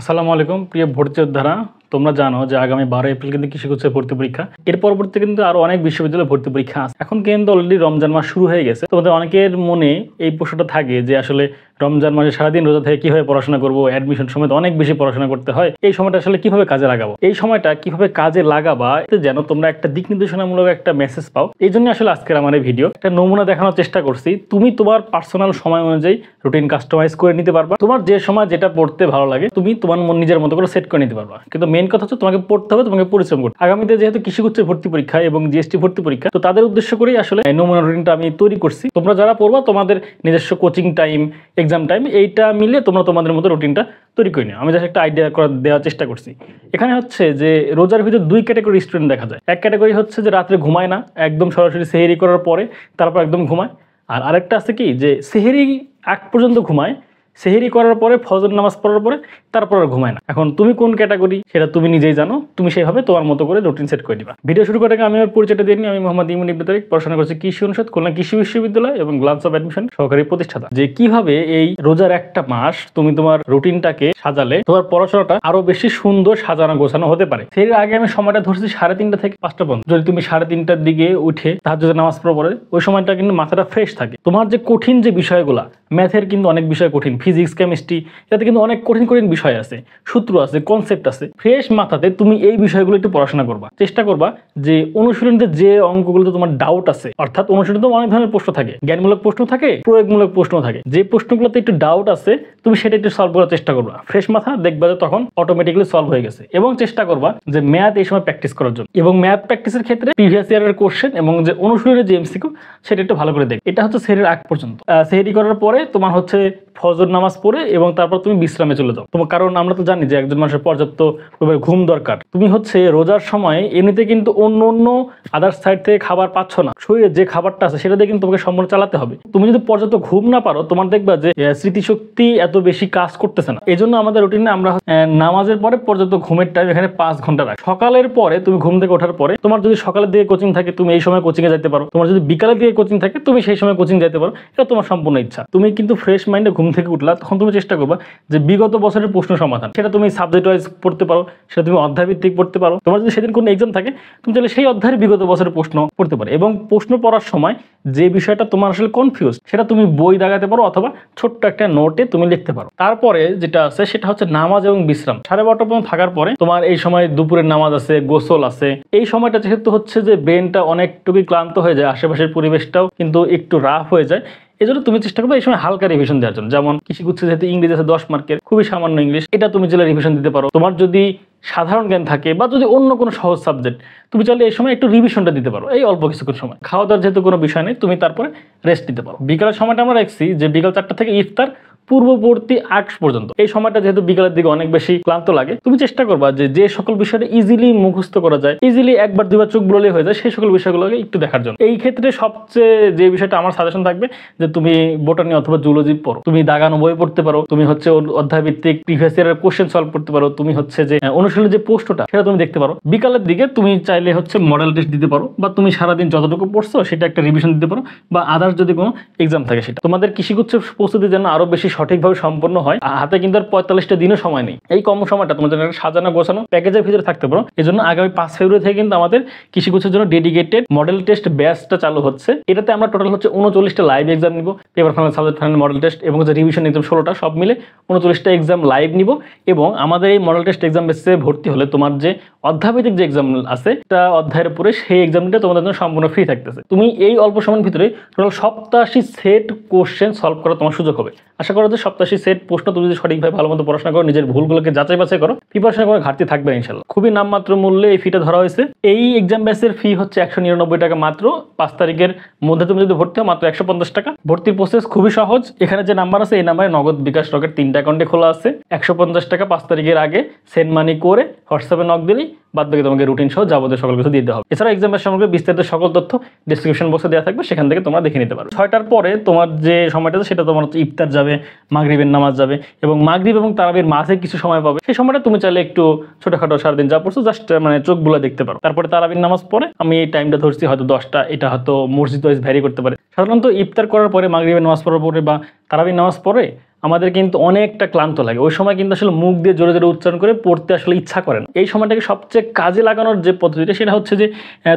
আসসালামু আলাইকুম প্রিয় ভর্তি যোদ্ধারা, তোমরা জানো যে আগামী 12 এপ্রিল কিন্তু কৃষি গুচ্ছের ভর্তি পরীক্ষা। এর পরবর্তী কিন্তু আরো অনেক বিশ্ববিদ্যালয়ে ভর্তি পরীক্ষা আছে। এখন কিন্তু অলরেডি রমজান মাস শুরু হয়ে গেছে। তোমাদের অনেকের মনে এই প্রশ্নটা থাকে যে আসলে রমজান মাসে সারাদিন রোজা থেকে কিভাবে পড়াশোনা করবো, অ্যাডমিশন সময় তো অনেক বেশি পড়াশোনা করতে হয়, এই সময়টা আসলে কিভাবে কাজে লাগাবো, এই সময়টা কিভাবে কাজে লাগাবা যেন তোমরা একটা দিক নির্দেশনামূলক একটা মেসেজ পাও। এই জন্য আসলে আজকের আমার এই ভিডিও একটা নমুনা দেখানোর চেষ্টা করছি। তুমি তোমার পার্সোনাল সময় অনুযায়ী রুটিন কাস্টমাইজ করে নিতে পারবা। তোমার যে সময় যেটা পড়তে ভালো লাগে তুমি তোমার নিজের মতো করে সেট করে নিতে পারবা। কিন্তু মেইন কথা হচ্ছে তোমাকে পড়তে হবে, তোমাকে পরিশ্রম করতে। আগামীতে যেহেতু কৃষিগুচ্ছের ভর্তি পরীক্ষা এবং জিএসটি ভর্তি পরীক্ষা, তো তাদের উদ্দেশ্য করেই আসলে নমুনা রুটিনটা আমি তৈরি করছি। তোমরা যারা পড়বা তোমাদের নিজস্ব কোচিং টাইম, এক্সাম টাইম, এইটা মিলে তোমরা তোমাদের মতো রুটিনটা তৈরি করে নিও। আমি জাস্ট একটা আইডিয়া দেওয়ার চেষ্টা করছি। এখানে হচ্ছে যে রোজার ভিতরে দুই ক্যাটাগরি স্টুডেন্ট দেখা যায়। এক ক্যাটাগরি হচ্ছে যে রাত্রে ঘুমায় না, একদম সরাসরি সেহেরি করার পরে তারপর একদম ঘুমায়। আর আরেকটা আছে কি যে সেহেরি আগ পর্যন্ত ঘুমায়, সেহেরি করার পরে ফজর নামাজ পড়ার পরে তারপর আর ঘুমায় না। এখন তুমি কোন ক্যাটাগরি সেটা তুমি নিজেই জানো, তুমি সেইভাবে তোমার মতো করে রুটিন সেট করে দিবা। ভিডিও শুরু করার আগে আমি আমার পরিচয়টা দিয়ে নিই। আমি মোহাম্মদ ইমন ইবনে তারিক, পড়াশোনা করছি কৃষি অনুষদ, খুলনা কৃষি বিশ্ববিদ্যালয় এবং গ্লান্স অফ অ্যাডমিশন সহকারী প্রতিষ্ঠাতা। যে কিভাবে এই রোজার একটা মাস তুমি তোমার রুটিনটাকে সাজালে তোমার পড়াশোনাটা আরো বেশি সুন্দর সাজানো গোছানো হতে পারে। এর আগে আমি সময়টা ধরছি 3:30 থেকে 5টা পর্যন্ত। যদি তুমি 3:30টার দিকে উঠে তাহাজ্জুদের নামাজ পড়ে, ওই সময়টা কিন্তু মাথাটা ফ্রেশ থাকে। তোমার যে কঠিন যে বিষয়গুলা, ম্যাথের কিন্তু অনেক বিষয় কঠিন, ফিজিক্স, কেমিস্ট্রি, এটাতে কিন্তু অনেক কঠিন কঠিন বিষয় আছে, সূত্র আছে, কনসেপ্ট আছে। ফ্রেশ মাথাতে তুমি এই বিষয়গুলো একটু পড়াশোনা করবা। চেষ্টা করবা যে অনুশীলনীতে যে অঙ্কগুলোতে তোমার ডাউট আছে, অর্থাৎ অনুশীলনীতে অনেক ধরনের প্রশ্ন থাকে, জ্ঞানমূলক প্রশ্ন থাকে, প্রয়োগমূলক প্রশ্ন থাকে। যে প্রশ্নগুলোতে একটু ডাউট আছে তুমি সেটা একটু সলভ করার চেষ্টা করবা। ফ্রেশ মাথা দেখবা যে তখন অটোমেটিক্যালি সলভ হয়ে গেছে। এবং চেষ্টা করবা যে ম্যাথ এই সময় প্র্যাকটিস করার জন্য। এবং ম্যাথ প্র্যাকটিসের ক্ষেত্রে প্রিভিয়াস ইয়ারের কোশ্চেন এবং যে অনুশীলনের যে এমসিকিউ সেটা একটু ভালো করে দেখ। এটা হচ্ছে সেহরির আগ পর্যন্ত। সেহরি করার পরে তোমার হচ্ছে ফজর নামাজ পড়ে এবং তারপর তুমি বিশ্রামে চলে যাও। তোমার কারণ আমরা তো জানি যে একজন মানুষের পর্যাপ্ত ঘুম দরকার। তুমি হচ্ছে রোজার সময় এমনিতে কিন্তু অন্য অন্য আদার সাইড থেকে খাবার পাচ্ছ না, শরীরে যে খাবারটা আছে সেটা দিয়ে কিন্তু তোমাকে সম্পূর্ণ চালাতে হবে। তুমি যদি পর্যাপ্ত ঘুম না পারো, তোমার দেখবা যে স্মৃতিশক্তি এত বেশি কাজ করতেছে না। এই জন্য আমাদের রুটিনে আমরা নামাজের পরে পর্যাপ্ত ঘুমের টাইম এখানে 5 ঘন্টা রাখি। সকালের পরে তুমি ঘুম থেকে ওঠার পরে তোমার যদি সকালের দিকে কোচিং থাকে তুমি এই সময় কোচিং এ যেতে পারো, তোমার যদি বিকালের দিকে কোচিং থাকে তুমি সেই সময় কোচিং যেতে পারো। এটা তোমার সম্পূর্ণ ইচ্ছা। তুমি কিন্তু ফ্রেশ মাইন্ডে ঘুম থেকে উঠলা, তখন তুমি চেষ্টা করবা যে বিগত বছরের প্রশ্ন সমাধান, সেটা তুমি সাবজেক্ট ওয়াইজ পড়তে পারো, সেটা তুমি অধ্যায় ভিত্তিক পড়তে পারো। তোমার যদি সেদিন কোনো এক্সাম থাকে তুমি চাইলে সেই অধ্যায়ের বিগত বছরের প্রশ্ন পড়তে পারো। এবং প্রশ্ন পড়ার সময় যে বিষয়টা তোমার আসলে কনফিউজ সেটা তুমি বই দাগাতে পারো অথবা ছোট্ট একটা নোটে তুমি লিখতে পারো। তারপরে যেটা আছে সেটা হচ্ছে নামাজ এবং বিশ্রাম। 12:30 পর্যন্ত থাকার পরে তোমার এই সময় দুপুরের নামাজ আছে, গোসল আছে। এই সময়টা যেহেতু হচ্ছে যে ব্রেনটা অনেকটুকুই ক্লান্ত হয়ে যায়, আশেপাশের পরিবেশটাও কিন্তু একটু রাফ হয়ে যায়, এই জন্য তুমি চেষ্টা করবে এই সময় হালকা রিভিশন দেওয়ার জন্য। যেমন কৃষিগুচ্ছে যেহেতু ইংরেজি আছে 10 মার্কের, খুবই সামান্য ইংলিশ, এটা তুমি চাইলে রিভিশন দিতে পারো। তোমার যদি সাধারণ জ্ঞান থাকে বা যদি অন্য কোনো সহজ সাবজেক্ট, তুমি চাইলে এই সময় একটু রিভিশনটা দিতে পারো এই অল্প কিছুক্ষণ সময়। খাওয়া দাওয়ার যেহেতু কোনো বিষয় নেই, তুমি তারপরে রেস্ট নিতে পারো। বিকালের সময়টা আমরা রাখছি যে বিকাল 4টা থেকে ইফতার পূর্ববর্তী আগ পর্যন্ত। এই সময়টা যেহেতু বিকালের দিকে অনেক বেশি ক্লান্ত লাগে, তুমি চেষ্টা করবা যে সকল বিষয়টা ইজিলি মুখস্থ করা যায়, ইজিলি একবার দুইবার চোখ বুলালেই হয়ে যায়, সেই সকল বিষয়গুলোকে একটু দেখার জন্য। এই ক্ষেত্রে সবচেয়ে যে বিষয়টা আমার সাজেশন থাকবে যে তুমি বোটানি অথবা জুলজি পড়ো, তুমি দাগানো বই পড়তে পারো, তুমি হচ্ছে অধ্যায় ভিত্তিক প্রিভিয়াস ইয়ারের কোশ্চেন সলভ করতে পারো, তুমি হচ্ছে যে অনুশীলনের যে প্রশ্নটা সেটা তুমি দেখতে পারো। বিকালের দিকে তুমি চাইলে হচ্ছে মডেল টেস্ট দিতে পারো, বা তুমি সারাদিন যতটুকু পড়ছো সেটা একটা রিভিশন দিতে পারো, বা আদার্স যদি কোনো এক্সাম থাকে সেটা। তোমাদের কৃষিগুচ্ছের প্রস্তুতি যেন আরো বেশি সঠিকভাবে সম্পন্ন হয়, হাতে কিন্তু আর 45টা দিনও সময় নেই। এই কম সময়টা তোমাদের সাজানো গোছানো প্যাকেজের ভিতরে থাকতে পারো। এই জন্য আগামী 5 ফেব্রুয়ারি থেকে কিন্তু আমাদের কৃষিগুচ্ছের জন্য ডেডিকেটেড মডেল টেস্ট ব্যাচটা চালু হচ্ছে। এটাতে আমরা টোটাল হচ্ছে 39টা লাইভ এক্সাম নিব, paper final, subject final, model test এবং রিভিশন এক্সাম 16টা, সব মিলে 39টা এক্সাম লাইভ নিব। এবং আমাদের এই মডেল টেস্ট এক্সাম বেসে ভর্তি হলে তোমার যে অধ্যায়ভিত্তিক যে এক্সাম আছে তা অধ্যায়ের উপরে সেই এক্সামটা তোমাদের জন্য সম্পূর্ণ ফ্রি থাকতেছে। তুমি এই অল্প সময়ের ভিতরে টোটাল 87 সেট কোশ্চেন সলভ করার তোমার সুযোগ হবে। আশা করো যে 87 সেট প্রশ্ন তুমি যদি সঠিকভাবে ভালো মতো পড়াশোনা করো, নিজের ভুলগুলোকে যাচাই বাছাই করো, প্রিপারেশনে কোনো ঘাটতি থাকবে না ইনশাআল্লাহ। খুবই নামমাত্র মূল্যে এই ফিটা ধরা হয়েছে। এই এক্সাম ব্যাচের ফি হচ্ছে 199 টাকা মাত্র। 5 তারিখের মধ্যে তুমি যদি ভর্তি হও মাত্র 150 টাকা। ভর্তির প্রসেস খুবই সহজ। এখানে যে নাম্বার আছে এই নাম্বারে নগদ, বিকাশ, রকেট 3টা অ্যাকাউন্টে খোলা আছে। 150 টাকা 5 তারিখের আগে সেন্ড মানি করে হোয়াটসঅ্যাপে নক দিলেই বাদ বাকি তোমাকে রুটিন সহ যাবতীয় সকল কিছু দিতে হবে। এছাড়া এক্সাম ব্যাচ সম্পর্কে বিস্তারিত সকল তথ্য ডেসক্রিপশন বক্সে দেওয়া থাকবে, সেখান থেকে তোমরা দেখে নিতে পারো। 6টার পরে তোমার যে সময়টা আছে সেটা তোমার হচ্ছে ইফতার যাবে, মাগরিবের নামাজ যাবে এবং মাগরিব এবং তারাবির মাঝে কিছু সময় পাবে। সেই সময়টা তুমি চাইলে একটু ছোটখাটো সারাদিন যা পড়ছো জাস্ট মানে চোখ বুলা দেখতে পারো। তারপরে তারাবির নামাজ পরে আমি এই টাইমটা ধরছি হয়তো 10টা, এটা হয়তো মসজিদ ওয়াইজ ভ্যারি করতে পারে। সাধারণত ইফতার করার পরে, মাগরিবের নামাজ পড়ার পরে বা তারাবির নামাজ পরে আমাদের কিন্তু অনেকটা ক্লান্ত লাগে। ওই সময় কিন্তু আসলে মুখ দিয়ে জোরে জোরে উচ্চারণ করে পড়তে আসলে ইচ্ছা করে না। এই সময়টাকে সবচেয়ে কাজে লাগানোর যে পদ্ধতিটা সেটা হচ্ছে যে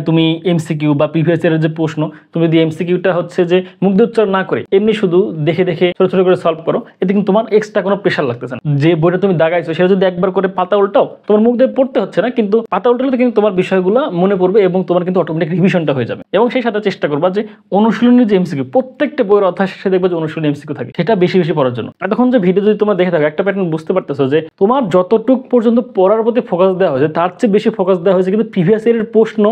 তুমি এমসিকিউ বা প্রিভিয়াস ইয়ারের যে প্রশ্ন, তুমি যদি এমসিকিউটা হচ্ছে যে মুখ দিয়ে উচ্চারণ না করে এমনি শুধু দেখে দেখে ছোট ছোট করে সলভ করো, এতে কিন্তু তোমার এক্সট্রা কোনো প্রেশার লাগতেছে না। যে বইটা তুমি দাগাইছো সেটা যদি একবার করে পাতা উল্টাও, তোমার মুখ দিয়ে পড়তে হচ্ছে না, কিন্তু পাতা উল্টালে কিন্তু তোমার বিষয়গুলো মনে পড়বে এবং তোমার কিন্তু অটোমেটিক রিভিশনটা হয়ে যাবে। এবং সেই সাথে চেষ্টা করবা যে অনুশীলনের যে এমসিকিউ, প্রত্যেকটা বইয়ের অধ্যায় শেষে দেখবে যে অনুশীলনী এমসিকিউ থাকে, সেটা বেশি বেশি পড়ার জন্য। এতক্ষণ যে ভিডিও যদি তোমরা দেখে থাকো, একটা প্যাটার্ন বুঝতে পারতেছো যে তোমার যতটুক পর্যন্ত পড়ার প্রতি ফোকাস দেওয়া হয়েছে তার চেয়ে বেশি ফোকাস দেওয়া হয়েছে কিন্তু প্রিভিয়াস ইয়ারের প্রশ্ন,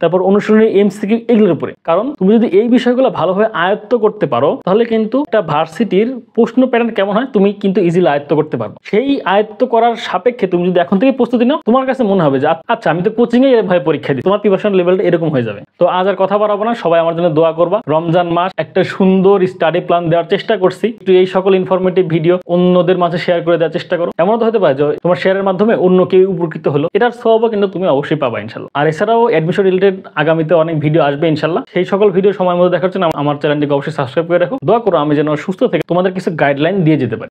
তারপর অনুশীলনী এমসিকিউ এগুলোর উপরে। কারণ তুমি যদি এই বিষয়গুলো ভালোভাবে আয়ত্ত করতে পারো তাহলে কিন্তু একটা ভার্সিটির প্রশ্ন প্যাটার্ন কেমন হয় তুমি কিন্তু ইজিলি আয়ত্ত করতে পারবে। সেই আয়ত্ত করার সাপেক্ষে তুমি যদি এখন থেকে প্রস্তুতি নাও, তোমার কাছে মনে হবে যে আচ্ছা আমি তো কোচিং এ এভাবে পরীক্ষা দিই, তোমার প্রিপারেশন লেভেলটা এরকম হয়ে যাবে। তো আজ আর কথা বাড়াবো না, সবাই আমার জন্য দোয়া করবা। রমজান মাস, একটা সুন্দর স্টাডি প্ল্যান দেওয়ার চেষ্টা করছি, একটু এই সকল ইনফরমেটিভ ভিডিও অন্যদের মাঝে শেয়ার করে দেওয়ার চেষ্টা করো। এমন তো হতে পারে যে তোমার শেয়ারের মাধ্যমে অন্য কেউ উপকৃত হলো, এটার সবও কিন্তু তুমি অবশ্যই পাবা ইনশাল্লাহ। আর এছাড়াও অ্যাডমিশন রিলেটেড আগামীতে অনেক ভিডিও আসবে ইনশাল্লাহ। সেই সকল ভিডিও সময় মতো দেখার জন্য আমার চ্যানেলটিকে অবশ্যই সাবস্ক্রাইব করে রাখো। দোয়া করো আমি যেন সুস্থ থেকে তোমাদের কিছু গাইডলাইন দিয়ে যেতে পারি।